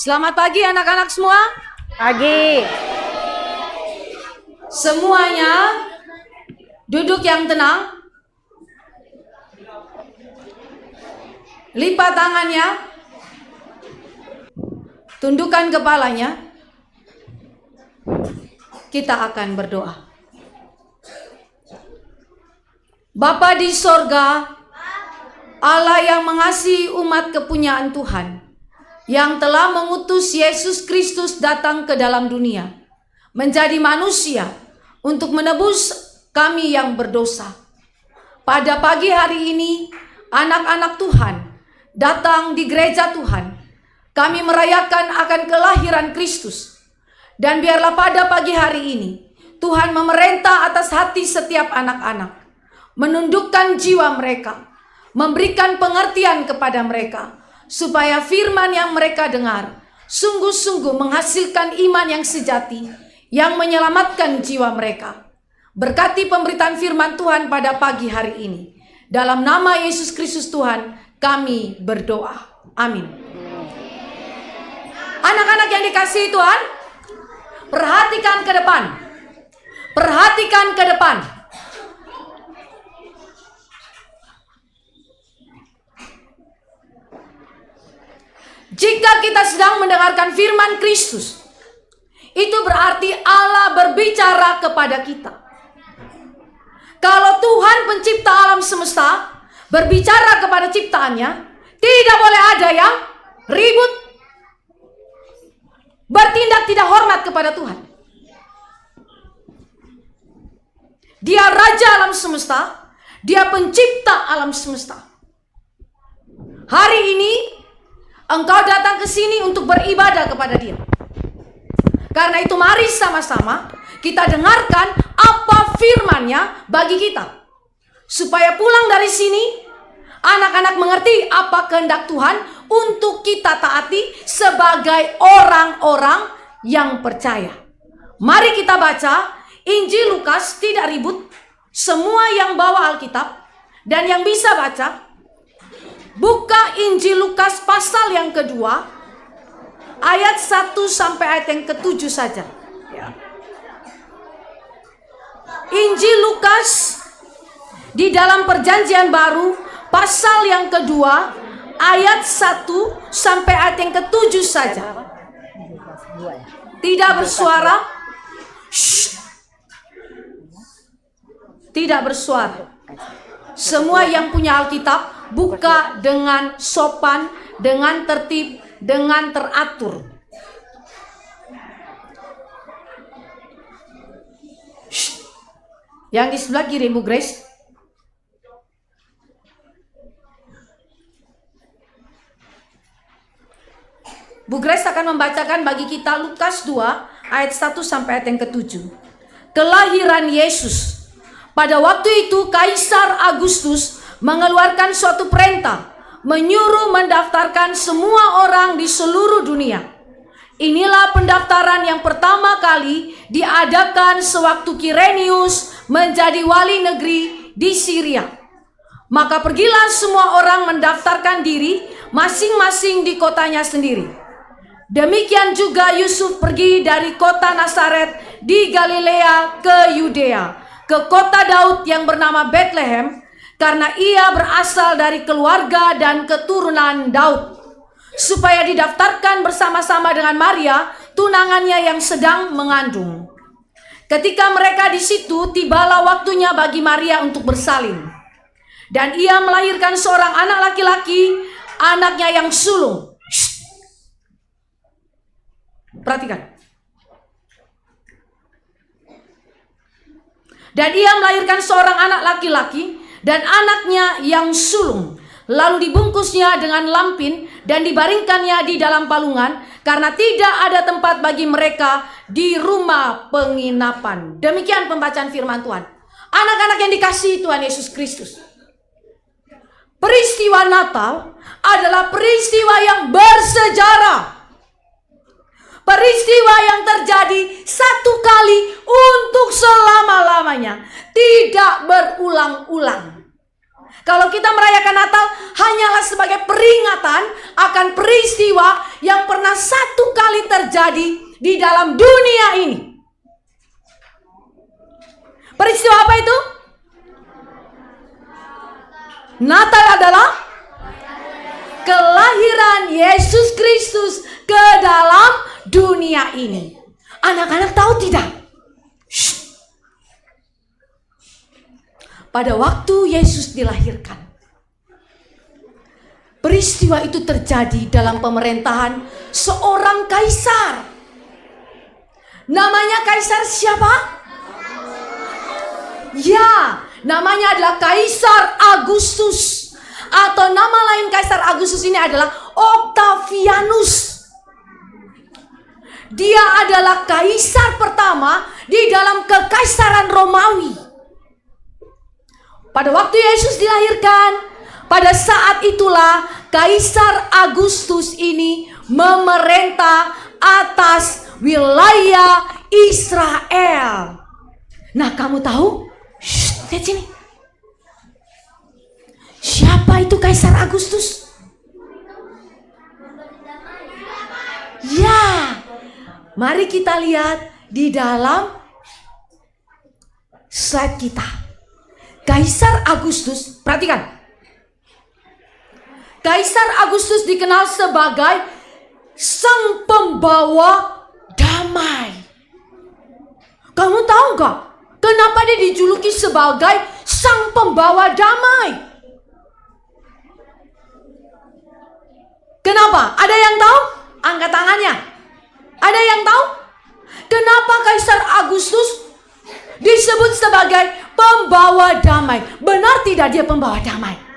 Selamat pagi anak-anak semua. Pagi. Semuanya duduk yang tenang. Lipat tangannya. Tundukkan kepalanya. Kita akan berdoa. Bapa di sorga, Allah yang mengasihi umat kepunyaan Tuhan, yang telah mengutus Yesus Kristus datang ke dalam dunia, menjadi manusia untuk menebus kami yang berdosa. Pada pagi hari ini, anak-anak Tuhan datang di gereja Tuhan. Kami merayakan akan kelahiran Kristus. Dan biarlah pada pagi hari ini, Tuhan memerintah atas hati setiap anak-anak, menundukkan jiwa mereka, memberikan pengertian kepada mereka, supaya firman yang mereka dengar sungguh-sungguh menghasilkan iman yang sejati, yang menyelamatkan jiwa mereka. Berkati pemberitaan firman Tuhan pada pagi hari ini. Dalam nama Yesus Kristus Tuhan, kami berdoa. Amin. Anak-anak yang dikasihi Tuhan, perhatikan ke depan. Perhatikan ke depan. Jika kita sedang mendengarkan firman Kristus, itu berarti Allah berbicara kepada kita. Kalau Tuhan pencipta alam semesta berbicara kepada ciptaannya, tidak boleh ada yang ribut, bertindak tidak hormat kepada Tuhan. Dia raja alam semesta, dia pencipta alam semesta. Hari ini engkau datang ke sini untuk beribadah kepada Dia. Karena itu mari sama-sama kita dengarkan apa firman-Nya bagi kita. Supaya pulang dari sini anak-anak mengerti apa kehendak Tuhan untuk kita taati sebagai orang-orang yang percaya. Mari kita baca Injil Lukas, tidak ribut. Semua yang bawa Alkitab dan yang bisa baca, buka Injil Lukas pasal yang kedua, ayat 1 sampai ayat yang ke-7 saja. Injil Lukas di dalam Perjanjian Baru, pasal yang kedua, ayat 1 sampai ayat yang ke-7 saja. Tidak bersuara. Shh. Tidak bersuara. Semua yang punya Alkitab, buka dengan sopan, dengan tertib, dengan teratur. Shh. Yang di sebelah kiri, Bu Grace. Bu Grace akan membacakan bagi kita Lukas 2 ayat 1 sampai ayat yang ke-7. Kelahiran Yesus. Pada waktu itu Kaisar Agustus mengeluarkan suatu perintah, menyuruh mendaftarkan semua orang di seluruh dunia. Inilah pendaftaran yang pertama kali diadakan sewaktu Kirenius menjadi wali negeri di Syria. Maka pergilah semua orang mendaftarkan diri masing-masing di kotanya sendiri. Demikian juga Yusuf pergi dari kota Nazaret di Galilea ke Yudea, ke kota Daud yang bernama Bethlehem, karena ia berasal dari keluarga dan keturunan Daud, supaya didaftarkan bersama-sama dengan Maria, tunangannya yang sedang mengandung. Ketika mereka di situ, tibalah waktunya bagi Maria untuk bersalin. Dan ia melahirkan seorang anak laki-laki, anaknya yang sulung. Shh. Perhatikan. Dan ia melahirkan seorang anak laki-laki dan anaknya yang sulung. Lalu dibungkusnya dengan lampin dan dibaringkannya di dalam palungan, karena tidak ada tempat bagi mereka di rumah penginapan. Demikian pembacaan firman Tuhan. Anak-anak yang dikasihi Tuhan Yesus Kristus, peristiwa Natal adalah peristiwa yang bersejarah. Peristiwa yang terjadi satu kali untuk selama-lamanya, tidak berulang-ulang. Kalau kita merayakan Natal hanyalah sebagai peringatan akan peristiwa yang pernah satu terjadi di dalam dunia ini. Peristiwa apa itu? Natal adalah kelahiran Yesus Kristus ke dalam dunia ini. Anak-anak tahu tidak? Shh. Pada waktu Yesus dilahirkan, peristiwa itu terjadi dalam pemerintahan seorang kaisar. Namanya kaisar siapa? Ya, namanya adalah Kaisar Agustus. Atau nama lain Kaisar Agustus ini adalah Octavianus. Dia adalah kaisar pertama di dalam kekaisaran Romawi. Pada waktu Yesus dilahirkan, pada saat itulah Kaisar Agustus ini memerintah atas wilayah Israel. Nah, kamu tahu? Shh, lihat sini. Siapa itu Kaisar Agustus? Ya, mari kita lihat di dalam slide kita. Kaisar Agustus, perhatikan. Kaisar Agustus dikenal sebagai sang pembawa damai. Kamu tahu gak kenapa dia dijuluki sebagai sang pembawa damai? Kenapa? Ada yang tahu? Angkat tangannya. Ada yang tahu? Kenapa Kaisar Agustus disebut sebagai pembawa damai? Benar tidak dia pembawa damai?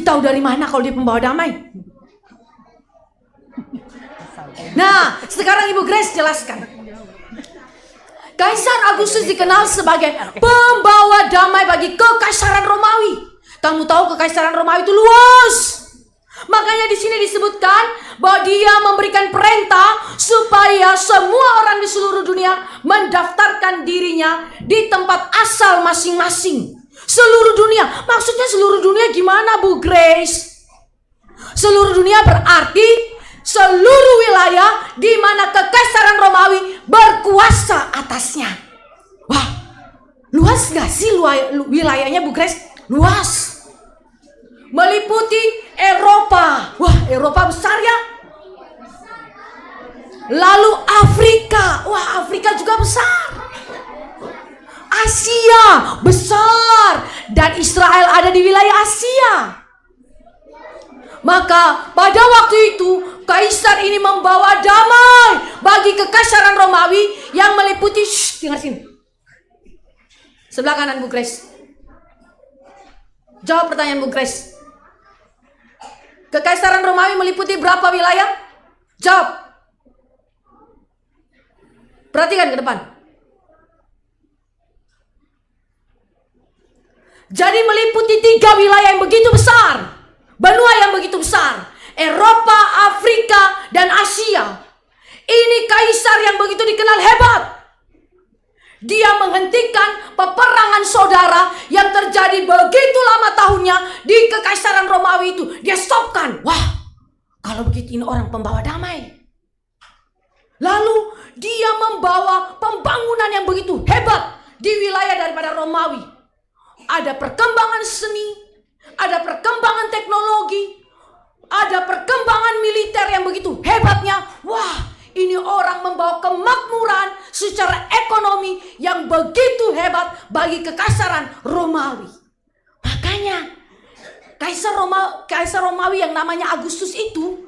Tahu dari mana kalau dia pembawa damai? Nah, sekarang Ibu Grace jelaskan. Kaisar Agustus dikenal sebagai pembawa damai bagi kekaisaran Romawi. Kamu tahu kekaisaran Romawi itu luas. Makanya di sini disebutkan bahwa dia memberikan perintah supaya semua orang di seluruh dunia mendaftarkan dirinya di tempat asal masing-masing. Seluruh dunia, maksudnya seluruh dunia gimana Bu Grace? Seluruh dunia berarti seluruh wilayah di mana kekaisaran Romawi berkuasa atasnya. Wah, luas gak sih wilayahnya Bu Grace? Luas. Meliputi Eropa. Wah, Eropa besar ya. Lalu Afrika. Wah, Afrika juga besar. Asia besar. Dan Israel ada di wilayah Asia. Maka pada waktu itu kaisar ini membawa damai bagi kekaisaran Romawi yang meliputi, dengar sini. Sebelah kanan Bu Grace. Jawab pertanyaan Bu Grace. Kekaisaran Romawi meliputi berapa wilayah? Jawab. Perhatikan ke depan. Jadi meliputi 3 wilayah yang begitu besar. Benua yang begitu besar. Eropa, Afrika, dan Asia. Ini kaisar yang begitu dikenal hebat. Dia menghentikan peperangan saudara yang terjadi begitu lama tahunnya di kekaisaran Romawi itu. Dia stopkan. Wah, kalau begitu ini orang pembawa damai. Lalu dia membawa pembangunan yang begitu hebat di wilayah daripada Romawi. Ada perkembangan seni, ada perkembangan teknologi, ada perkembangan militer yang begitu hebatnya. Wah, ini orang membawa kemakmuran secara ekonomi yang begitu hebat bagi kekaisaran Romawi. Makanya Kaisar Romawi yang namanya Agustus itu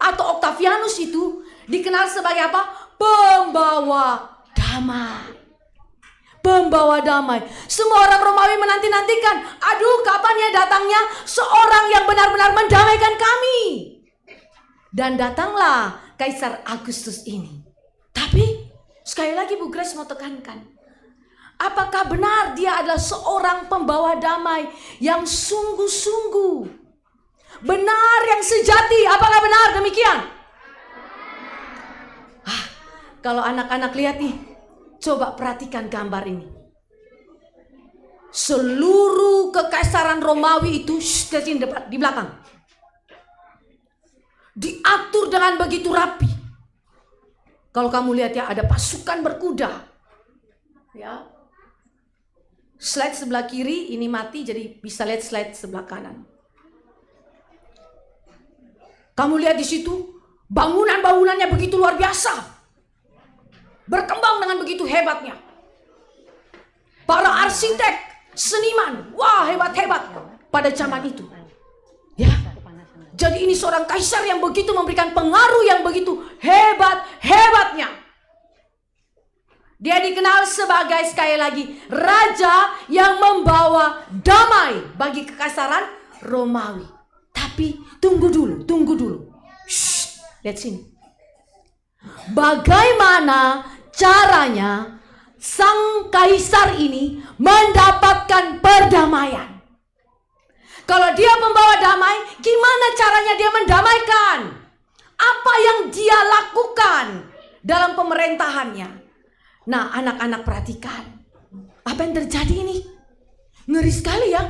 atau Octavianus itu dikenal sebagai apa? Pembawa damai. Pembawa damai. Semua orang Romawi menanti-nantikan, aduh kapan ya datangnya seorang yang benar-benar mendamaikan kami. Dan datanglah Kaisar Agustus ini. Tapi sekali lagi Bu Grace mau tekankan, apakah benar dia adalah seorang pembawa damai yang sungguh-sungguh, benar, yang sejati? Apakah benar demikian? Kalau anak-anak lihat nih, coba perhatikan gambar ini. Seluruh kekaisaran Romawi itu di belakang. diatur dengan begitu rapi. Kalau kamu lihat ya, ada pasukan berkuda. Ya. Slide sebelah kiri ini mati, jadi bisa lihat slide sebelah kanan. Kamu lihat di situ bangunan-bangunannya begitu luar biasa. Berkembang dengan begitu hebatnya. Para arsitek, seniman, wah hebat-hebat pada zaman itu. Ya. Jadi ini seorang kaisar yang begitu memberikan pengaruh yang begitu hebat-hebatnya. Dia dikenal sebagai, sekali lagi, raja yang membawa damai bagi kekaisaran Romawi. Tapi tunggu dulu. Shh, lihat sini. Bagaimana caranya sang kaisar ini mendapatkan perdamaian? Kalau dia pembawa damai, gimana caranya dia mendamaikan? Apa yang dia lakukan dalam pemerintahannya? Nah, anak-anak perhatikan. Apa yang terjadi ini? Ngeri sekali ya.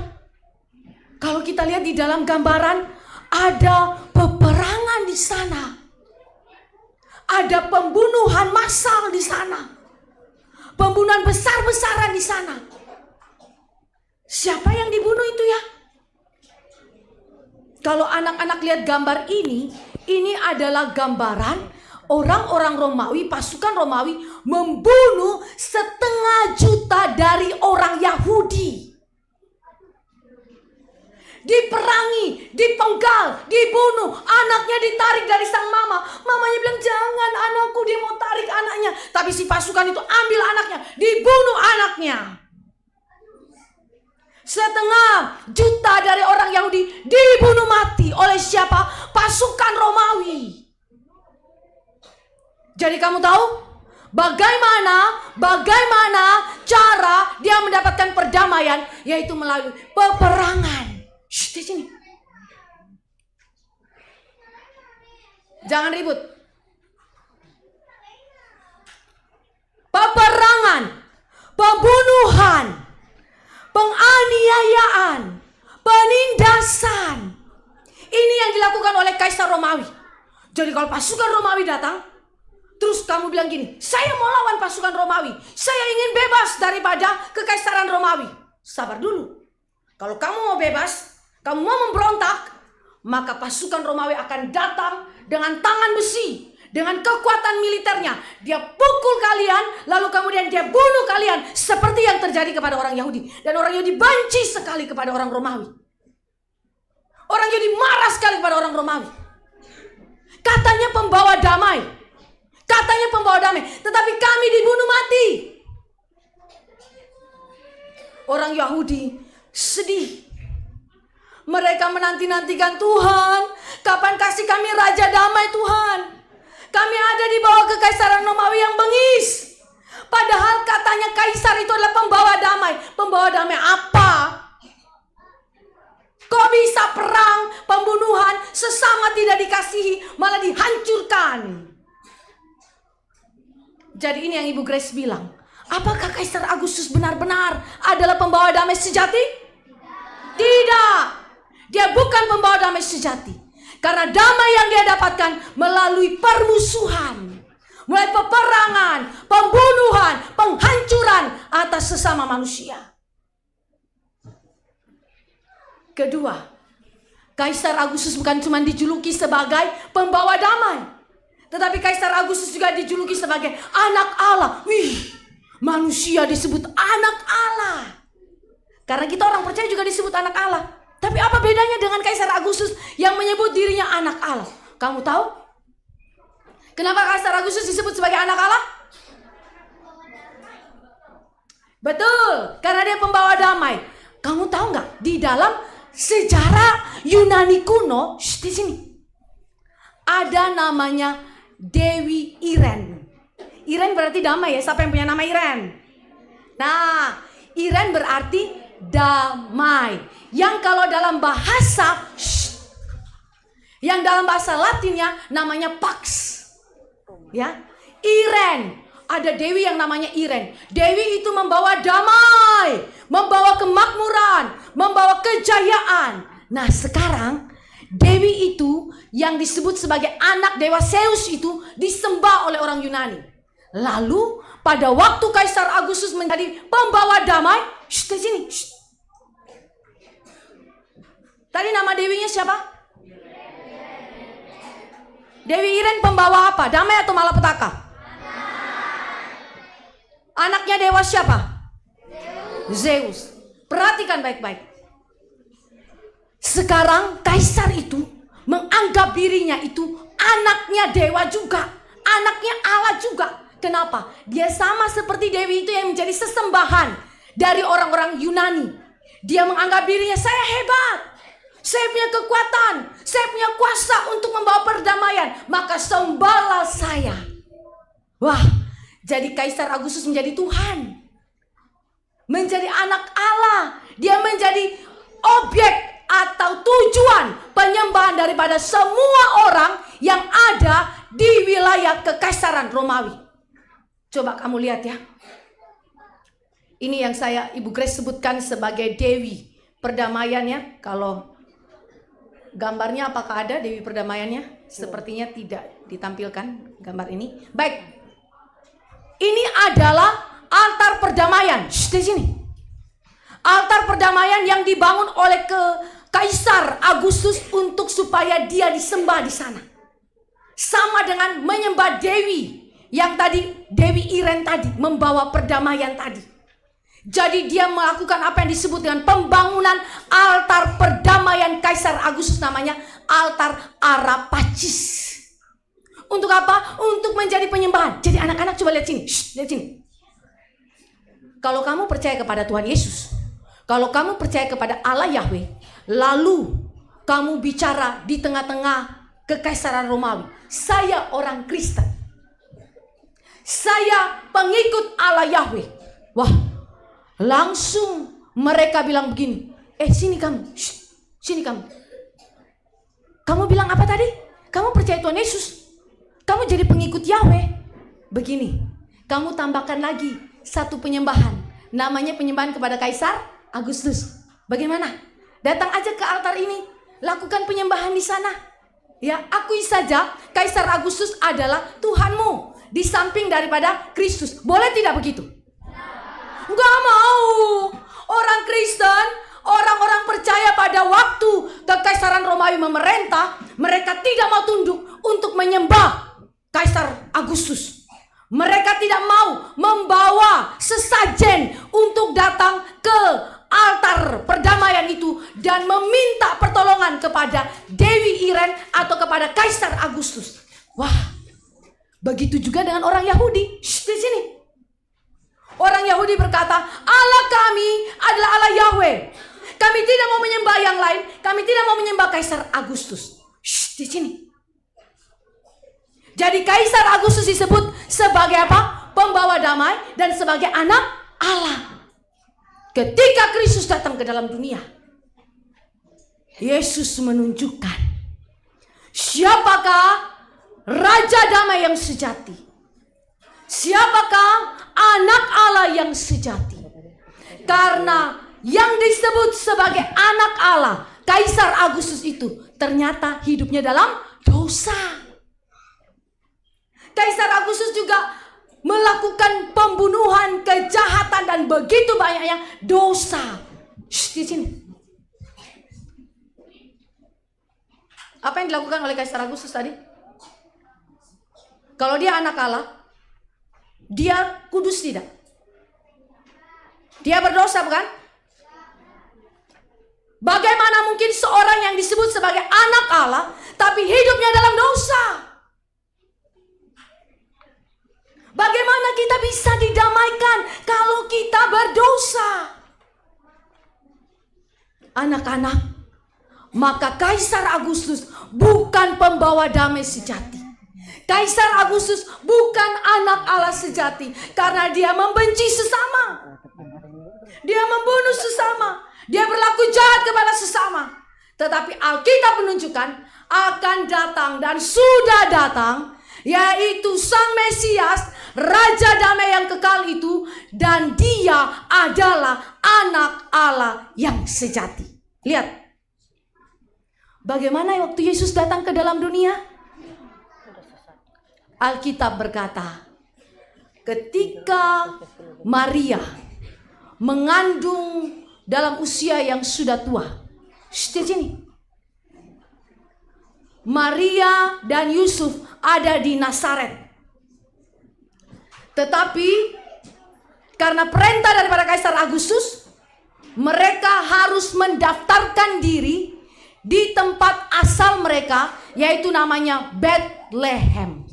Kalau kita lihat di dalam gambaran, ada peperangan di sana. Ada pembunuhan massal di sana. Pembunuhan besar-besaran di sana. Siapa yang dibunuh itu ya? Kalau anak-anak lihat gambar ini adalah gambaran orang-orang Romawi, pasukan Romawi membunuh 500 juta dari orang Yahudi. Diperangi, dipenggal, dibunuh, anaknya ditarik dari sang mama. Mamanya bilang, jangan anakku, dia mau tarik anaknya. Tapi si pasukan itu ambil anaknya, dibunuh anaknya. 500 juta dari orang Yahudi dibunuh mati oleh siapa? Pasukan Romawi. Jadi kamu tahu bagaimana cara dia mendapatkan perdamaian, yaitu melalui peperangan. Shh, di sini. Jangan ribut. Peperangan, pembunuhan, penganiayaan, penindasan. Ini yang dilakukan oleh Kaisar Romawi. Jadi kalau pasukan Romawi datang, terus kamu bilang gini, saya mau lawan pasukan Romawi, saya ingin bebas daripada kekaisaran Romawi. Sabar dulu. Kalau kamu mau bebas, kamu mau memberontak, maka pasukan Romawi akan datang dengan tangan besi, dengan kekuatan militernya. Dia pukul kalian, lalu kemudian dia bunuh kalian, seperti yang terjadi kepada orang Yahudi. Dan orang Yahudi benci sekali kepada orang Romawi. Orang Yahudi marah sekali kepada orang Romawi. Katanya pembawa damai. Tetapi kami dibunuh mati. Orang Yahudi sedih. Mereka menanti-nantikan, Tuhan, kapan kasih kami raja damai Tuhan? Kami ada di bawah kekaisaran Romawi yang bengis. Padahal katanya kaisar itu adalah pembawa damai. Pembawa damai apa? Kok bisa perang, pembunuhan, sesama tidak dikasihi, malah dihancurkan? Jadi ini yang Ibu Grace bilang. Apakah Kaisar Agustus benar-benar adalah pembawa damai sejati? Tidak. Dia bukan pembawa damai sejati. Karena damai yang dia dapatkan melalui permusuhan. Mulai peperangan, pembunuhan, penghancuran atas sesama manusia. Kedua, Kaisar Agustus bukan cuma dijuluki sebagai pembawa damai, tetapi Kaisar Agustus juga dijuluki sebagai anak Allah. Wih, manusia disebut anak Allah. Karena kita orang percaya juga disebut anak Allah. Tapi apa bedanya dengan Kaisar Agustus yang menyebut dirinya anak Allah? Kamu tahu? Kenapa Kaisar Agustus disebut sebagai anak Allah? Betul, karena dia pembawa damai. Kamu tahu nggak? Di dalam sejarah Yunani kuno, di sini ada namanya Dewi Iren. Iren berarti damai ya. Siapa yang punya nama Iren? Nah, Iren berarti damai. Yang kalau dalam bahasa yang dalam bahasa Latinnya namanya Pax. Ya, Iren. Ada dewi yang namanya Iren. Dewi itu membawa damai, membawa kemakmuran, membawa kejayaan. Nah, sekarang Dewi itu yang disebut sebagai anak dewa Zeus itu disembah oleh orang Yunani. Lalu pada waktu Kaisar Agustus menjadi pembawa damai, di sini. Tadi nama dewinya siapa? Dewi Iren pembawa apa? Damai atau malapetaka? Anaknya dewa siapa? Zeus. Perhatikan baik-baik. Sekarang Kaisar itu menganggap dirinya itu anaknya dewa juga, anaknya Allah juga. Kenapa? Dia sama seperti Dewi itu yang menjadi sesembahan dari orang-orang Yunani. Dia menganggap dirinya, saya hebat, saya punya kekuatan, saya punya kuasa untuk membawa perdamaian, maka sembahlah saya. Wah, jadi Kaisar Agustus menjadi Tuhan, menjadi anak Allah. Dia menjadi objek atau tujuan penyembahan daripada semua orang yang ada di wilayah Kekaisaran Romawi. Coba kamu lihat ya. Ini yang Ibu Grace sebutkan sebagai Dewi perdamaiannya. Kalau gambarnya apakah ada Dewi perdamaiannya? Sepertinya tidak ditampilkan gambar ini. Baik. Ini adalah altar perdamaian. Di sini. Altar perdamaian yang dibangun oleh Kaisar Agustus untuk supaya dia disembah di sana. Sama dengan menyembah Dewi yang tadi, Dewi Iren tadi, membawa perdamaian tadi. Jadi dia melakukan apa yang disebut dengan pembangunan altar perdamaian Kaisar Agustus, namanya altar Arapacis. Untuk apa? Untuk menjadi penyembahan. Jadi anak-anak coba lihat sini. Lihat sini. Kalau kamu percaya kepada Tuhan Yesus, kalau kamu percaya kepada Allah Yahweh, lalu kamu bicara di tengah-tengah Kekaisaran Romawi, saya orang Kristen, saya pengikut Allah Yahweh. Wah, langsung mereka bilang begini, sini kamu, sini kamu. Kamu bilang apa tadi? Kamu percaya Tuhan Yesus, kamu jadi pengikut Yahweh. Begini, kamu tambahkan lagi satu penyembahan, namanya penyembahan kepada Kaisar Agustus. Bagaimana? Datang aja ke altar ini, lakukan penyembahan di sana. Ya, akui saja Kaisar Agustus adalah Tuhanmu di samping daripada Kristus. Boleh tidak begitu? Enggak mau. Orang Kristen, orang-orang percaya pada waktu Kekaisaran Romawi memerintah, mereka tidak mau tunduk untuk menyembah Kaisar Agustus. Mereka tidak mau membawa sesajen untuk datang ke altar perdamaian itu dan meminta pertolongan kepada Dewi Iren atau kepada Kaisar Agustus. Wah, begitu juga dengan orang Yahudi. Di sini. Orang Yahudi berkata, Allah kami adalah Allah Yahweh. Kami tidak mau menyembah yang lain. Kami tidak mau menyembah Kaisar Agustus. Di sini. Jadi Kaisar Agustus disebut sebagai apa? Pembawa damai dan sebagai anak Allah. Ketika Kristus datang ke dalam dunia, Yesus menunjukkan siapakah Raja Damai yang sejati. Siapakah anak Allah yang sejati. Karena yang disebut sebagai anak Allah, Kaisar Agustus itu ternyata hidupnya dalam dosa. Kaisar Agustus juga melakukan pembunuhan, kejahatan, dan begitu banyaknya dosa. Di sini. Apa yang dilakukan oleh Kaisar Agustus tadi? Kalau dia anak Allah, dia kudus tidak? Dia berdosa bukan? Bagaimana mungkin seorang yang disebut sebagai anak Allah, tapi hidupnya dalam dosa? Bagaimana kita bisa didamaikan kalau kita berdosa? Anak-anak, maka Kaisar Agustus bukan pembawa damai sejati. Kaisar Agustus bukan anak Allah sejati karena dia membenci sesama. Dia membunuh sesama. Dia berlaku jahat kepada sesama. Tetapi Alkitab menunjukkan akan datang dan sudah datang, yaitu Sang Mesias, Raja Damai yang kekal itu, dan dia adalah anak Allah yang sejati. Lihat. Bagaimana waktu Yesus datang ke dalam dunia? Alkitab berkata, ketika Maria mengandung dalam usia yang sudah tua. Di sini. Maria dan Yusuf ada di Nazaret. Tetapi karena perintah daripada Kaisar Agustus, mereka harus mendaftarkan diri di tempat asal mereka, yaitu namanya Bethlehem.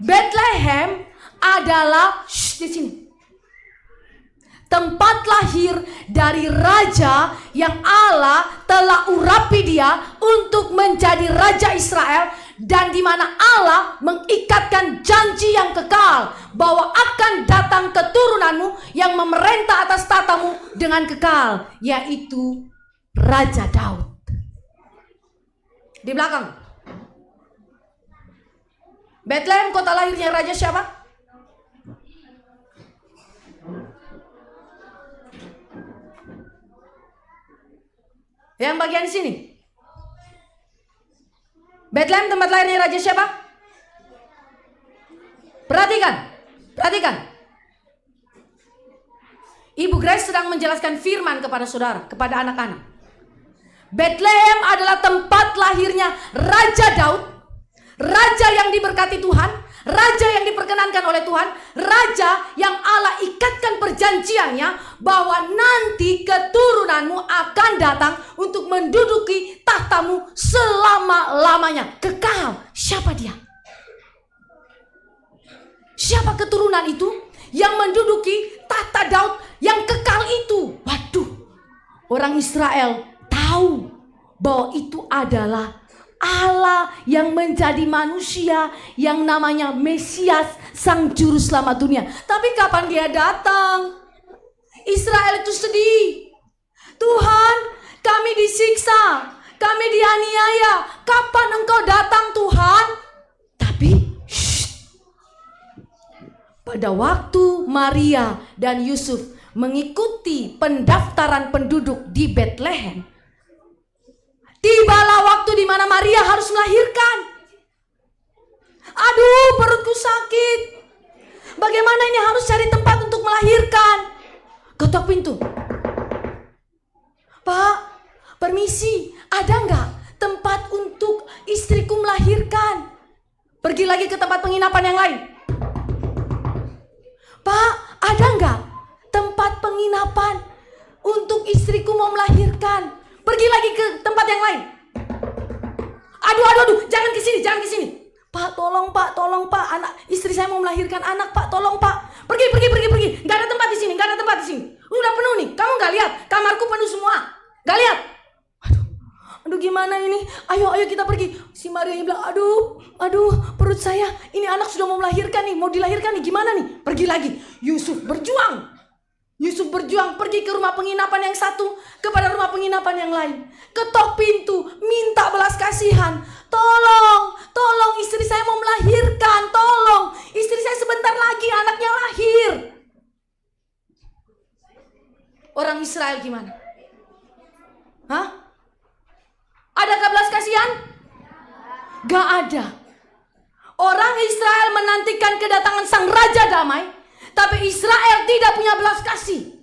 Bethlehem adalah di sini, tempat lahir dari raja yang Allah telah urapi dia untuk menjadi raja Israel, dan di mana Allah mengikatkan janji yang kekal bahwa akan datang keturunanmu yang memerintah atas tatamu dengan kekal, yaitu Raja Daud. Di belakang Bethlehem, kota lahirnya raja siapa? Yang bagian sini. Bethlehem tempat lahirnya raja siapa? Perhatikan. Ibu Grace sedang menjelaskan firman kepada saudara, kepada anak-anak. Bethlehem adalah tempat lahirnya Raja Daud, raja yang diberkati Tuhan, raja yang diperkenankan oleh Tuhan, raja yang Allah ikatkan perjanjiannya bahwa nanti keturunanmu akan datang untuk menduduki tahtamu selama-lamanya, kekal. Siapa dia? Siapa keturunan itu yang menduduki tahta Daud yang kekal itu? Waduh, orang Israel tahu bahwa itu adalah Allah yang menjadi manusia, yang namanya Mesias, Sang Juru Selamat dunia. Tapi kapan dia datang? Israel itu sedih. Tuhan, kami disiksa, kami dianiaya. Kapan engkau datang, Tuhan? Tapi pada waktu Maria dan Yusuf mengikuti pendaftaran penduduk di Bethlehem, tibalah waktu di mana Maria harus melahirkan. Aduh, perutku sakit. Bagaimana ini, harus cari tempat untuk melahirkan. Ketok pintu. Pak, permisi, ada nggak tempat untuk istriku melahirkan? Pergi lagi ke tempat penginapan yang lain. Pak, ada nggak tempat penginapan untuk istriku mau melahirkan? Pergi lagi ke tempat yang lain. Aduh, jangan ke sini. Pak, tolong Pak, anak istri saya mau melahirkan anak, Pak, tolong Pak. Pergi. Gak ada tempat di sini. Udah penuh nih. Kamu gak lihat? Kamarku penuh semua. Gak lihat? Aduh, gimana ini? Ayo kita pergi. Si Maria bilang, aduh, perut saya. Ini anak sudah mau melahirkan nih, mau dilahirkan nih. Gimana nih? Pergi lagi. Yusuf berjuang pergi ke rumah penginapan yang satu kepada rumah penginapan yang lain. Ketok pintu, minta belas kasihan. Tolong, istri saya mau melahirkan. Tolong, istri saya sebentar lagi anaknya lahir. Orang Israel gimana? Hah? Adakah belas kasihan? Gak ada. Orang Israel menantikan kedatangan sang Raja Damai, tapi Israel tidak punya belas kasih.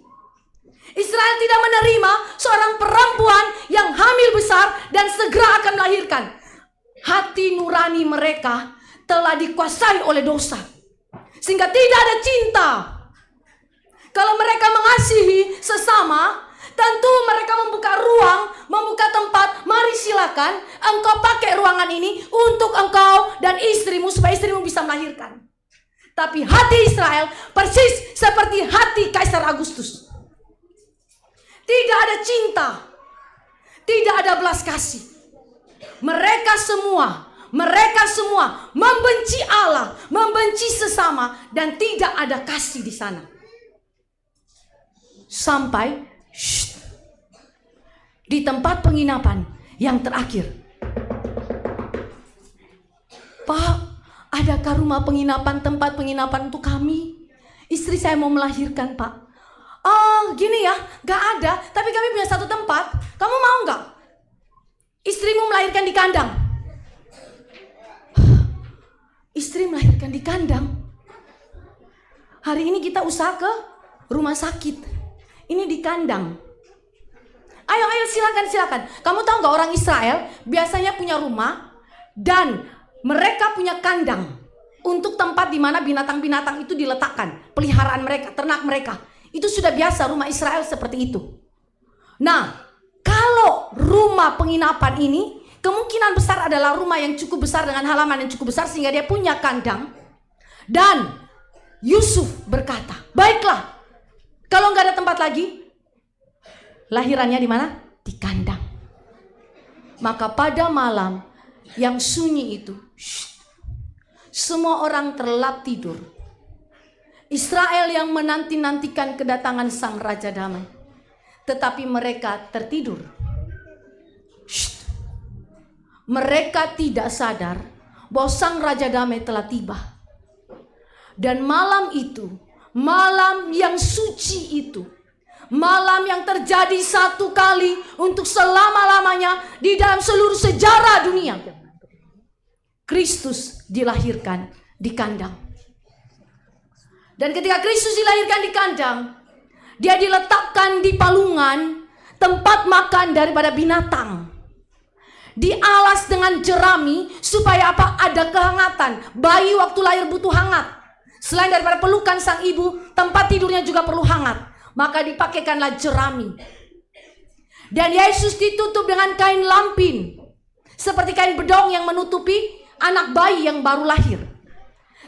Israel tidak menerima seorang perempuan yang hamil besar dan segera akan melahirkan. Hati nurani mereka telah dikuasai oleh dosa, sehingga tidak ada cinta. Kalau mereka mengasihi sesama, tentu mereka membuka ruang, membuka tempat. Mari silakan, engkau pakai ruangan ini untuk engkau dan istrimu, supaya istrimu bisa melahirkan. Tapi hati Israel persis seperti hati Kaisar Agustus. Tidak ada cinta, tidak ada belas kasih. Mereka semua membenci Allah, membenci sesama, dan tidak ada kasih di sana. Sampai di tempat penginapan yang terakhir. Pak, adakah rumah penginapan, tempat penginapan untuk kami? Istri saya mau melahirkan, Pak. Oh, gini ya, gak ada, tapi kami punya satu tempat. Kamu mau gak? Istrimu melahirkan di kandang. Istri melahirkan di kandang. Hari ini kita usaha ke rumah sakit. Ini di kandang. Ayo silakan. Kamu tahu nggak, orang Israel biasanya punya rumah dan mereka punya kandang untuk tempat di mana binatang-binatang itu diletakkan, peliharaan mereka, ternak mereka. Itu sudah biasa rumah Israel seperti itu. Nah, kalau rumah penginapan ini kemungkinan besar adalah rumah yang cukup besar dengan halaman yang cukup besar sehingga dia punya kandang. Dan Yusuf berkata, baiklah, kalau nggak ada tempat lagi, lahirannya di mana? Di kandang. Maka pada malam yang sunyi itu, semua orang terlelap tidur. Israel yang menanti-nantikan kedatangan sang Raja Damai, tetapi mereka tertidur. Mereka tidak sadar bahwa sang Raja Damai telah tiba. Dan malam itu, malam yang suci itu, malam yang terjadi satu kali untuk selama-lamanya di dalam seluruh sejarah dunia, Kristus dilahirkan di kandang. Dan ketika Kristus dilahirkan di kandang, dia diletakkan di palungan, tempat makan daripada binatang. Dialas dengan jerami supaya apa? Ada kehangatan. Bayi waktu lahir butuh hangat. Selain daripada pelukan sang ibu, tempat tidurnya juga perlu hangat. Maka dipakaikanlah jerami. Dan Yesus ditutup dengan kain lampin, seperti kain bedong yang menutupi anak bayi yang baru lahir.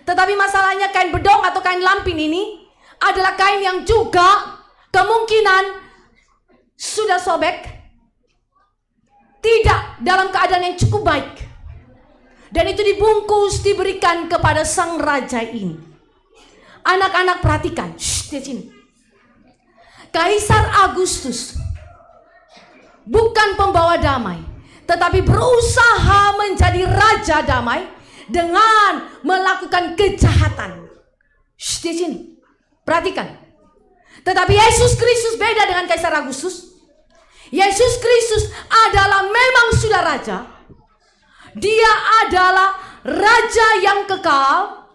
Tetapi masalahnya kain bedong atau kain lampin ini adalah kain yang juga kemungkinan sudah sobek, tidak dalam keadaan yang cukup baik. Dan itu dibungkus, diberikan kepada sang raja ini. Anak-anak perhatikan, di sini. Kaisar Agustus bukan pembawa damai, tetapi berusaha menjadi raja damai dengan melakukan kejahatan. Di sini, perhatikan. Tetapi Yesus Kristus beda dengan Kaisar Agustus. Yesus Kristus adalah memang sudah raja. Dia adalah raja yang kekal.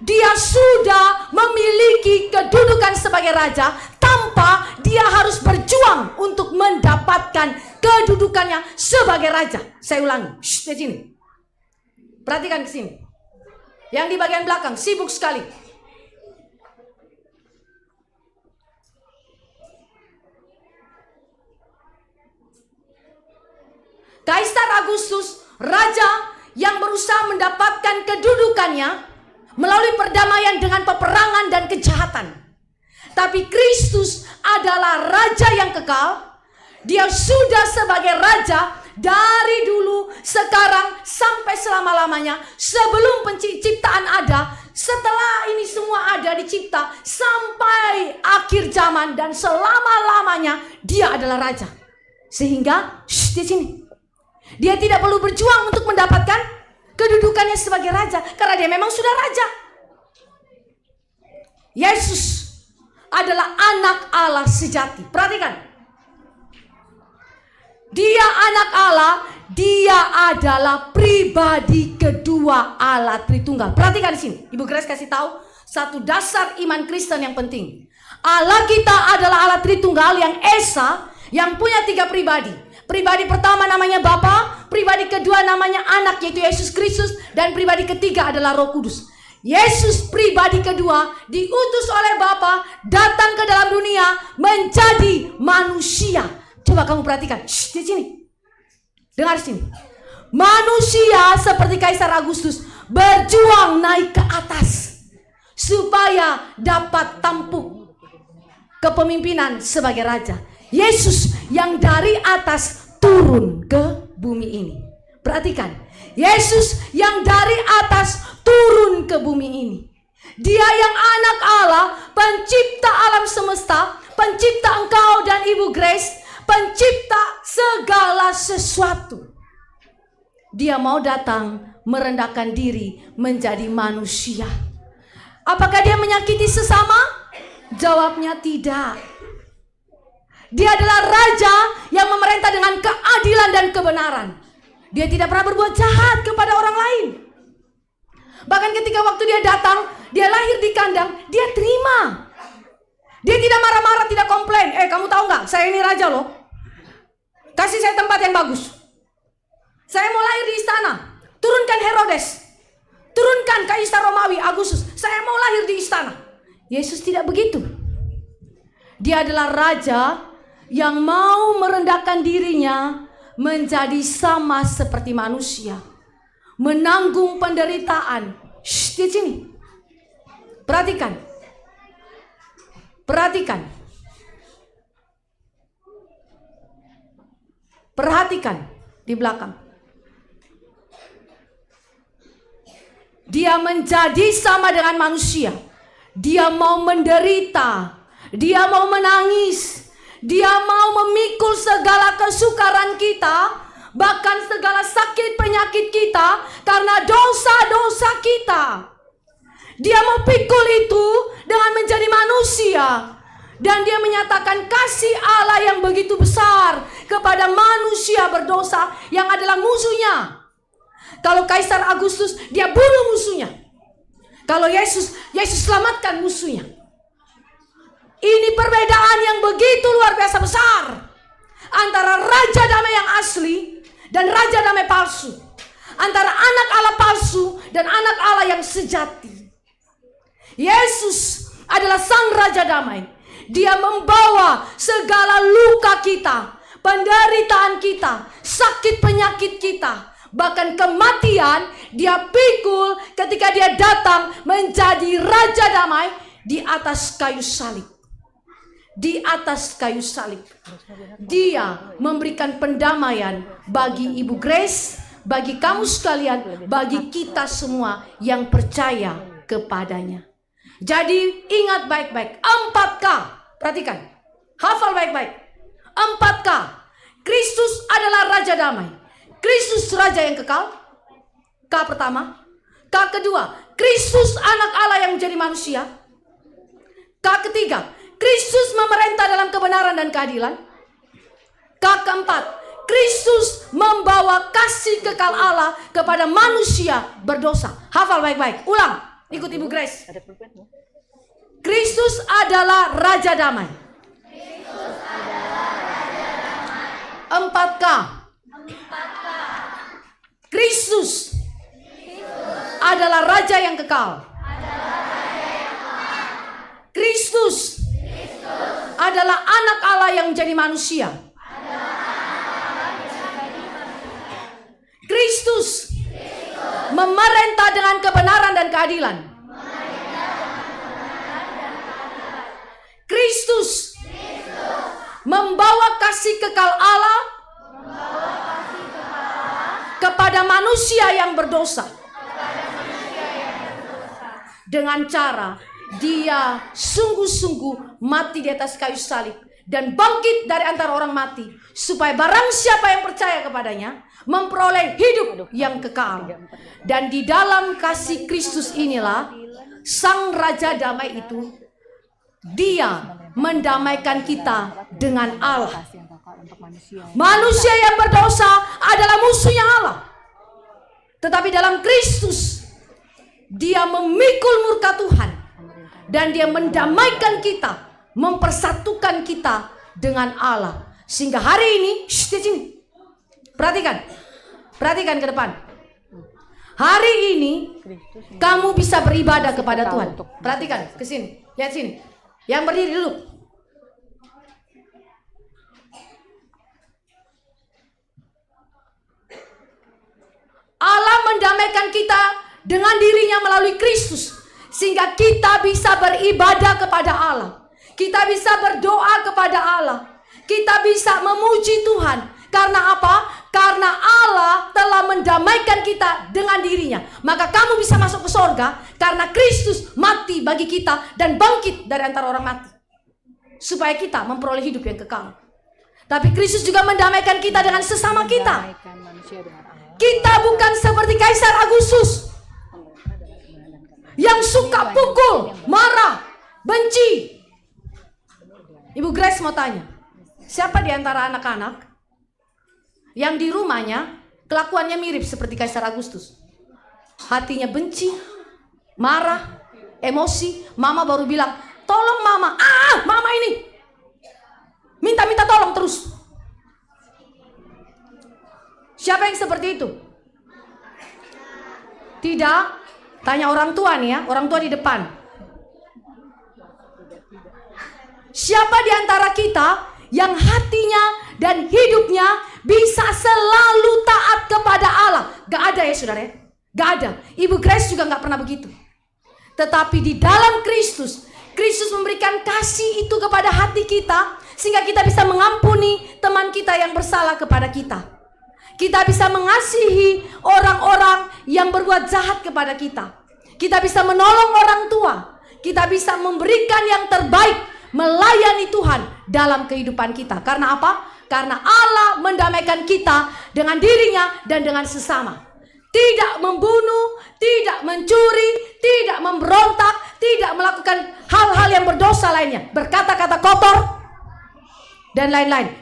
Dia sudah memiliki kedudukan sebagai raja tanpa dia harus berjuang untuk mendapatkan kedudukannya sebagai raja. Saya ulangi, di sini. Perhatikan ke sini. Yang di bagian belakang sibuk sekali. Kaisar Agustus, raja yang berusaha mendapatkan kedudukannya melalui perdamaian dengan peperangan dan kejahatan. Tapi Kristus adalah raja yang kekal. Dia sudah sebagai raja dari dulu, sekarang, sampai selama-lamanya. Sebelum penciptaan ada, setelah ini semua ada dicipta, sampai akhir zaman dan selama-lamanya dia adalah raja. Sehingga di sini dia tidak perlu berjuang untuk mendapatkan kedudukannya sebagai raja, karena dia memang sudah raja. Yesus adalah anak Allah sejati. Perhatikan. Dia anak Allah, dia adalah pribadi kedua Allah Tritunggal. Perhatikan di sini. Ibu Grace kasih tahu satu dasar iman Kristen yang penting. Allah kita adalah Allah Tritunggal yang Esa, yang punya 3 pribadi. Pribadi pertama namanya Bapa, pribadi kedua namanya Anak yaitu Yesus Kristus, dan pribadi ketiga adalah Roh Kudus. Yesus pribadi kedua diutus oleh Bapa datang ke dalam dunia menjadi manusia. Coba kamu perhatikan, di sini. Dengar sini. Manusia seperti Kaisar Agustus berjuang naik ke atas supaya dapat tampuk kepemimpinan sebagai raja. Yesus yang dari atas turun ke bumi ini. Perhatikan, Yesus yang dari atas turun ke bumi ini. Dia yang anak Allah, pencipta alam semesta, pencipta engkau dan Ibu Grace, pencipta segala sesuatu. Dia mau datang merendahkan diri menjadi manusia. Apakah dia menyakiti sesama? Jawabnya tidak. Dia adalah raja yang memerintah dengan keadilan dan kebenaran. Dia tidak pernah berbuat jahat kepada orang lain. Bahkan ketika waktu dia datang, dia lahir di kandang, dia terima. Dia tidak marah-marah, tidak komplain. Kamu tahu nggak? Saya ini raja loh. Kasih saya tempat yang bagus. Saya mau lahir di istana. Turunkan Herodes. Turunkan Kaisar Romawi Agustus. Saya mau lahir di istana. Yesus tidak begitu. Dia adalah raja yang mau merendahkan dirinya menjadi sama seperti manusia. Menanggung penderitaan. Di sini. Perhatikan. Perhatikan. Perhatikan di belakang. Dia menjadi sama dengan manusia. Dia mau menderita. Dia mau menangis. Dia mau memikul segala kesukaran kita, bahkan segala sakit penyakit kita karena dosa-dosa kita. Dia mau pikul itu dengan menjadi manusia. Dan dia menyatakan kasih Allah yang begitu besar kepada manusia berdosa yang adalah musuhnya. Kalau Kaisar Agustus, dia bunuh musuhnya. Kalau Yesus selamatkan musuhnya. Ini perbedaan yang begitu luar biasa besar antara Raja Damai yang asli dan Raja Damai palsu. Antara anak Allah palsu dan anak Allah yang sejati. Yesus adalah Sang Raja Damai. Dia membawa segala luka kita, penderitaan kita, sakit penyakit kita, bahkan kematian dia pikul ketika dia datang menjadi Raja Damai di atas kayu salib. Di atas kayu salib. Dia memberikan pendamaian bagi Ibu Grace, bagi kamu sekalian, bagi kita semua yang percaya kepadanya. Jadi ingat baik-baik, 4K. Perhatikan, hafal baik-baik. 4K. Kristus adalah Raja Damai. Kristus Raja yang kekal. K pertama. K kedua, Kristus anak Allah yang menjadi manusia. K ketiga, Kristus memerintah dalam kebenaran dan keadilan. K keempat, Kristus membawa kasih kekal Allah kepada manusia berdosa. Hafal baik-baik. Ulang, ikut Ibu Grace. Kristus adalah Raja Damai. 4K. Kristus adalah Raja yang kekal. Kristus adalah anak Allah yang menjadi manusia. Kristus memerintah dengan kebenaran dan keadilan. Kristus membawa kasih kekal Allah kepada manusia yang berdosa. Dengan cara dia sungguh-sungguh mati di atas kayu salib dan bangkit dari antara orang mati, supaya barang siapa yang percaya kepadanya memperoleh hidup yang kekal. Dan di dalam kasih Kristus inilah Sang Raja Damai itu, dia mendamaikan kita dengan Allah. Manusia yang berdosa adalah musuhnya Allah. Tetapi dalam Kristus dia memikul murka Tuhan. Dan dia mendamaikan kita, mempersatukan kita dengan Allah. Sehingga hari ini, di sini, perhatikan ke depan. Hari ini kamu bisa beribadah kepada Tuhan. Perhatikan ke sini, lihat sini. Yang berdiri dulu. Allah mendamaikan kita dengan dirinya melalui Kristus. Sehingga kita bisa beribadah kepada Allah. Kita bisa berdoa kepada Allah. Kita bisa memuji Tuhan. Karena apa? Karena Allah telah mendamaikan kita dengan dirinya. Maka kamu bisa masuk ke surga karena Kristus mati bagi kita dan bangkit dari antara orang mati. Supaya kita memperoleh hidup yang kekal. Tapi Kristus juga mendamaikan kita dengan sesama kita. Kita bukan seperti Kaisar Agustus yang suka pukul, marah, benci. Ibu Grace mau tanya, Siapa di antara anak-anak yang di rumahnya kelakuannya mirip seperti Kaisar Agustus? Hatinya benci, marah, emosi. Mama baru bilang, tolong mama. Mama ini minta-minta tolong terus. Siapa yang seperti itu? Tidak. Tanya orang tua nih ya, orang tua di depan. Siapa di antara kita yang hatinya dan hidupnya bisa selalu taat kepada Allah? Gak ada ya saudara ya? Gak ada. Ibu Grace juga gak pernah begitu. Tetapi di dalam Kristus, Kristus memberikan kasih itu kepada hati kita, sehingga kita bisa mengampuni teman kita yang bersalah kepada kita. Kita bisa mengasihi orang-orang yang berbuat jahat kepada kita. Kita bisa menolong orang tua. Kita bisa memberikan yang terbaik, melayani Tuhan dalam kehidupan kita. Karena apa? Karena Allah mendamaikan kita dengan dirinya dan dengan sesama. Tidak membunuh, tidak mencuri, tidak memberontak, tidak melakukan hal-hal yang berdosa lainnya, berkata-kata kotor dan lain-lain.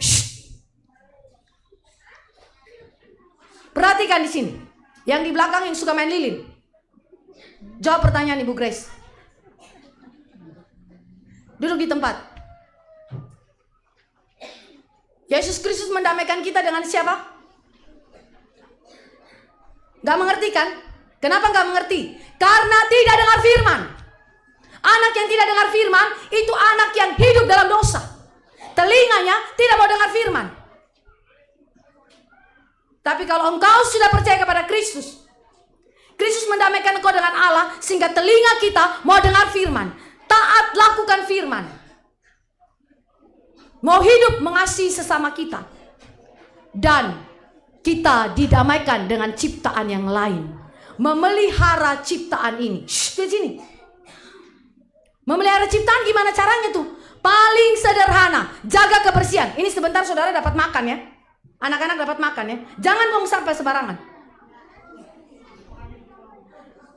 Perhatikan di sini, yang di belakang yang suka main lilin. Jawab pertanyaan Ibu Grace. Duduk di tempat. Yesus Kristus mendamaikan kita dengan siapa? Gak mengerti kan? Kenapa gak mengerti? Karena tidak dengar firman. Anak yang tidak dengar firman itu anak yang hidup dalam dosa. Telinganya tidak mau dengar firman. Tapi kalau engkau sudah percaya kepada Kristus, Kristus mendamaikan engkau dengan Allah, sehingga telinga kita mau dengar firman, taat lakukan firman, mau hidup mengasihi sesama kita, dan kita didamaikan dengan ciptaan yang lain. Memelihara ciptaan ini. Di sini. Memelihara ciptaan gimana caranya tuh? Paling sederhana, jaga kebersihan. Ini sebentar saudara dapat makan ya. Anak-anak dapat makan ya. Jangan buang sampah sembarangan.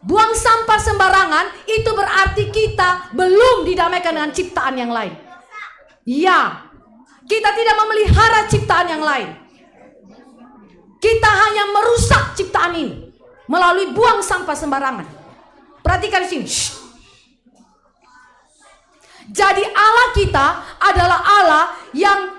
Buang sampah sembarangan itu berarti kita belum didamaikan dengan ciptaan yang lain. Ya, kita tidak memelihara ciptaan yang lain. Kita hanya merusak ciptaan ini melalui buang sampah sembarangan. Perhatikan sini. Jadi Allah kita adalah Allah yang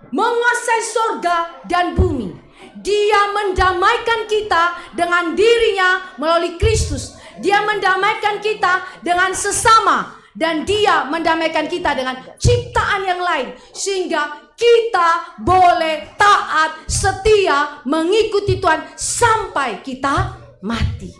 menguasai sorga dan bumi. Dia mendamaikan kita dengan dirinya melalui Kristus. Dia mendamaikan kita dengan sesama. Dan dia mendamaikan kita dengan ciptaan yang lain. Sehingga kita boleh taat, setia, mengikuti Tuhan sampai kita mati.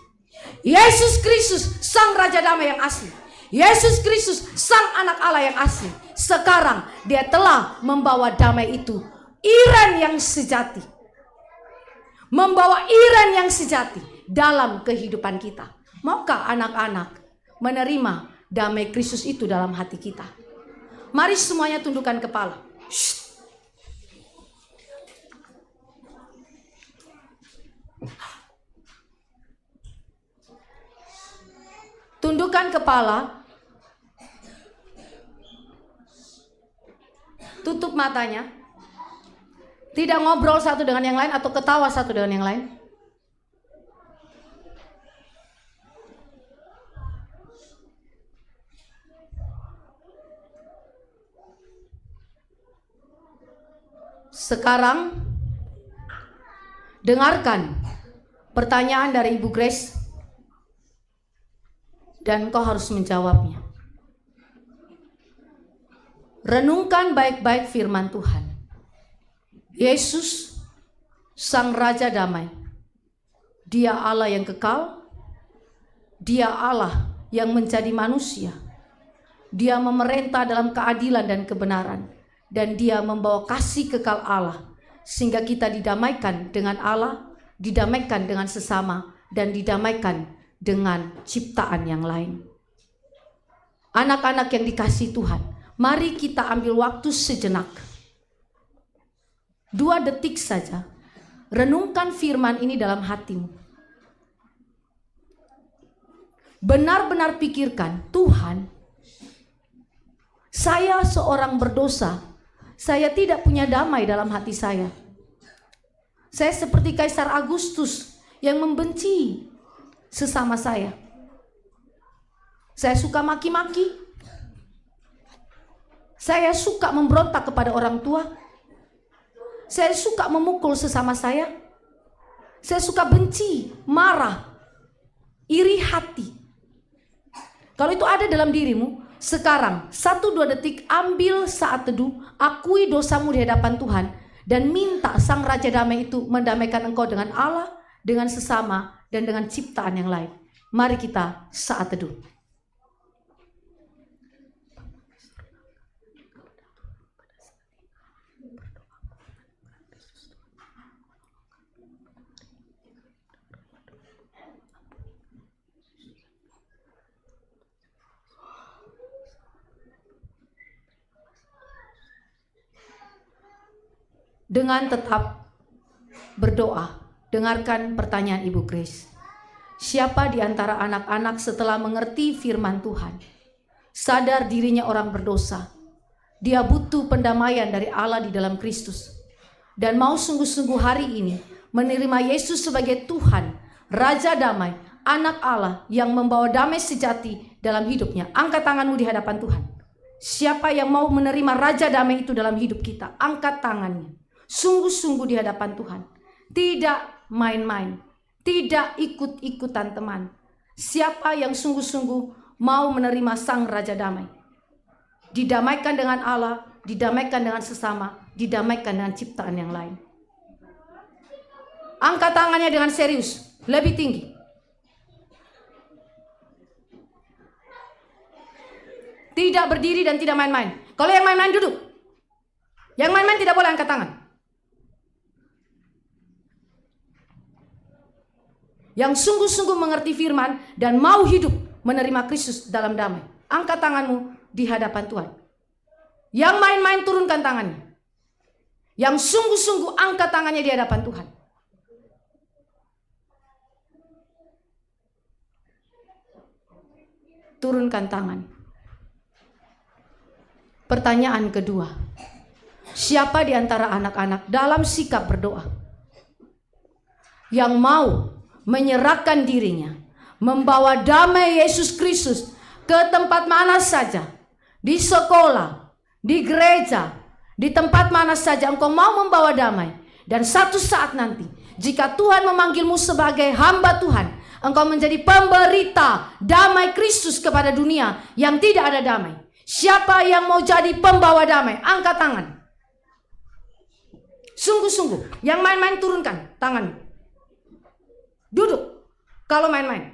Yesus Kristus, Sang Raja Damai yang asli. Yesus Kristus, Sang Anak Allah yang asli. Sekarang dia telah membawa damai itu, iren yang sejati. Membawa iren yang sejati dalam kehidupan kita. Maukah anak-anak menerima damai Kristus itu dalam hati kita? Mari semuanya tundukkan kepala. Tundukkan kepala. Tutup matanya. Tidak ngobrol satu dengan yang lain atau ketawa satu dengan yang lain. Sekarang dengarkan pertanyaan dari Ibu Grace dan kau harus menjawabnya. Renungkan baik-baik firman Tuhan. Yesus, Sang Raja Damai. Dia Allah yang kekal. Dia Allah yang menjadi manusia. Dia memerintah dalam keadilan dan kebenaran. Dan dia membawa kasih kekal Allah. Sehingga kita didamaikan dengan Allah, didamaikan dengan sesama, dan didamaikan dengan ciptaan yang lain. Anak-anak yang dikasihi Tuhan, mari kita ambil waktu sejenak. 2 detik saja. Renungkan firman ini dalam hatimu. Benar-benar pikirkan, Tuhan, saya seorang berdosa. saya tidak punya damai dalam hati saya. Saya seperti Kaisar Agustus yang membenci sesama saya. Saya suka maki-maki. Saya suka memberontak kepada orang tua. Saya suka memukul sesama saya. Saya suka benci, marah, iri hati. Kalau itu ada dalam dirimu, sekarang 1-2 detik ambil saat teduh, akui dosamu di hadapan Tuhan, dan minta Sang Raja Damai itu mendamaikan engkau dengan Allah, dengan sesama, dan dengan ciptaan yang lain. Mari kita saat teduh. Dengan tetap berdoa, dengarkan pertanyaan Ibu Grace. Siapa di antara anak-anak setelah mengerti firman Tuhan, sadar dirinya orang berdosa, dia butuh pendamaian dari Allah di dalam Kristus, dan mau sungguh-sungguh hari ini menerima Yesus sebagai Tuhan, Raja Damai, Anak Allah yang membawa damai sejati dalam hidupnya? Angkat tanganmu di hadapan Tuhan. Siapa yang mau menerima Raja Damai itu dalam hidup kita? Angkat tangannya. Sungguh-sungguh di hadapan Tuhan. Tidak main-main. Tidak ikut-ikutan teman. Siapa yang sungguh-sungguh mau menerima Sang Raja Damai? Didamaikan dengan Allah, didamaikan dengan sesama, didamaikan dengan ciptaan yang lain. Angkat tangannya dengan serius, lebih tinggi. Tidak berdiri dan tidak main-main. Kalau yang main-main duduk. Yang main-main tidak boleh angkat tangan. Yang sungguh-sungguh mengerti firman dan mau hidup menerima Kristus dalam damai. Angkat tanganmu di hadapan Tuhan. Yang main-main turunkan tangannya. Yang sungguh-sungguh angkat tangannya di hadapan Tuhan. Turunkan tangan. Pertanyaan kedua. Siapa di antara anak-anak dalam sikap berdoa yang mau menyerahkan dirinya, membawa damai Yesus Kristus ke tempat mana saja, di sekolah, di gereja, di tempat mana saja engkau mau membawa damai, dan satu saat nanti jika Tuhan memanggilmu sebagai hamba Tuhan, engkau menjadi pemberita damai Kristus kepada dunia yang tidak ada damai. Siapa yang mau jadi pembawa damai? Angkat tangan. Sungguh-sungguh, yang main-main turunkan tangan. Duduk kalau main-main.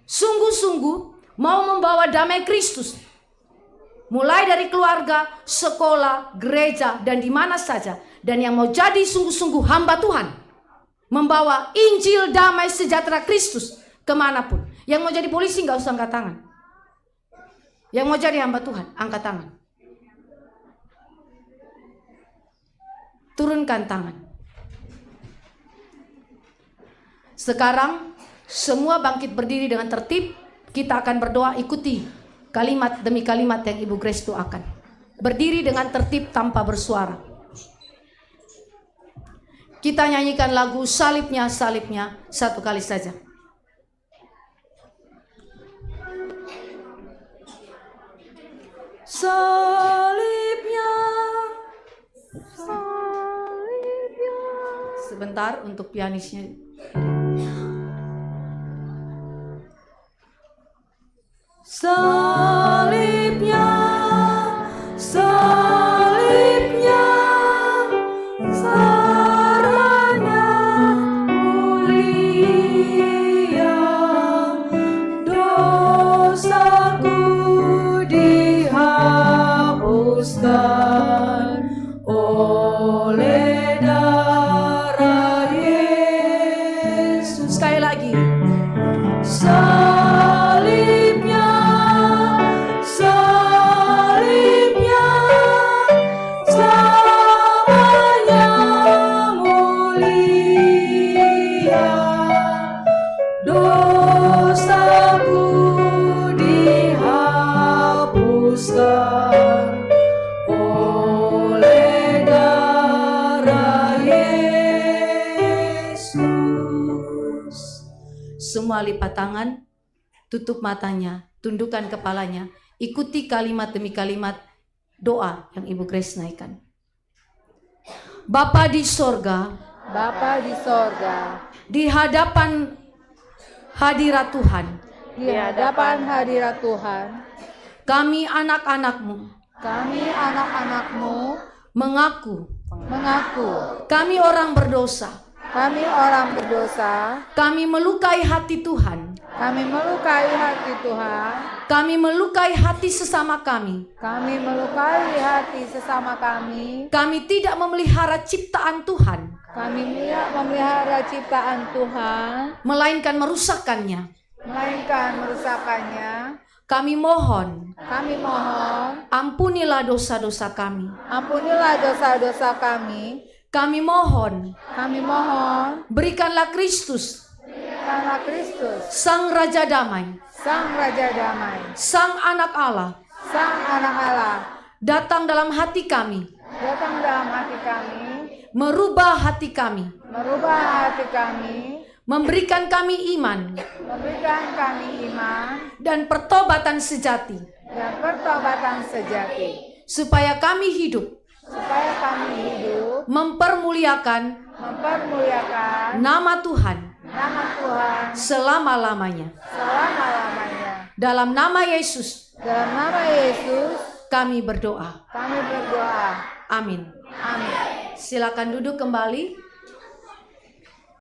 Sungguh-sungguh mau membawa damai Kristus. Mulai dari keluarga, sekolah, gereja, dan di mana saja. Dan yang mau jadi sungguh-sungguh hamba Tuhan, membawa Injil damai sejahtera Kristus kemanapun. Yang mau jadi polisi gak usah angkat tangan. Yang mau jadi hamba Tuhan, angkat tangan. Turunkan tangan. Sekarang semua bangkit berdiri dengan tertib. Kita akan berdoa, ikuti kalimat demi kalimat yang Ibu Grace doakan. Berdiri dengan tertib tanpa bersuara. Kita nyanyikan lagu Salibnya, Salibnya satu kali saja. Salibnya, salibnya. Sebentar untuk pianisnya. Salibnya, salibnya, sarana mulia, dosaku dihapuskan oleh darah Yesus. Sekali lagi. Salibnya, salibnya, selamanya mulia, dosaku dihapuskan. Semua lipat tangan, tutup matanya, tundukkan kepalanya, ikuti kalimat demi kalimat doa yang Ibu Grace naikkan. Bapa di sorga, Bapa di sorga, di hadapan hadirat Tuhan, di hadapan hadirat Tuhan, kami anak-anak-Mu kami anak-anak-Mu mengaku mengaku kami orang berdosa, kami orang berdosa, kami melukai hati Tuhan, kami melukai hati Tuhan, kami melukai hati sesama kami, kami melukai hati sesama kami tidak memelihara ciptaan Tuhan, tidak memelihara ciptaan Tuhan, melainkan merusakkannya. melainkan merusakkannya. Kami mohon, ampunilah dosa-dosa kami. Ampunilah dosa-dosa kami. Kami mohon, berikanlah Kristus, karena Kristus, Sang Raja Damai, Sang Raja Damai, Sang Anak Allah, Sang Anak Allah, datang dalam hati kami, datang dalam hati kami, merubah hati kami, memberikan kami iman dan pertobatan sejati, supaya kami hidup mempermuliakan nama Tuhan selama-lamanya. Dalam nama Yesus kami berdoa. Amin. Silakan duduk kembali.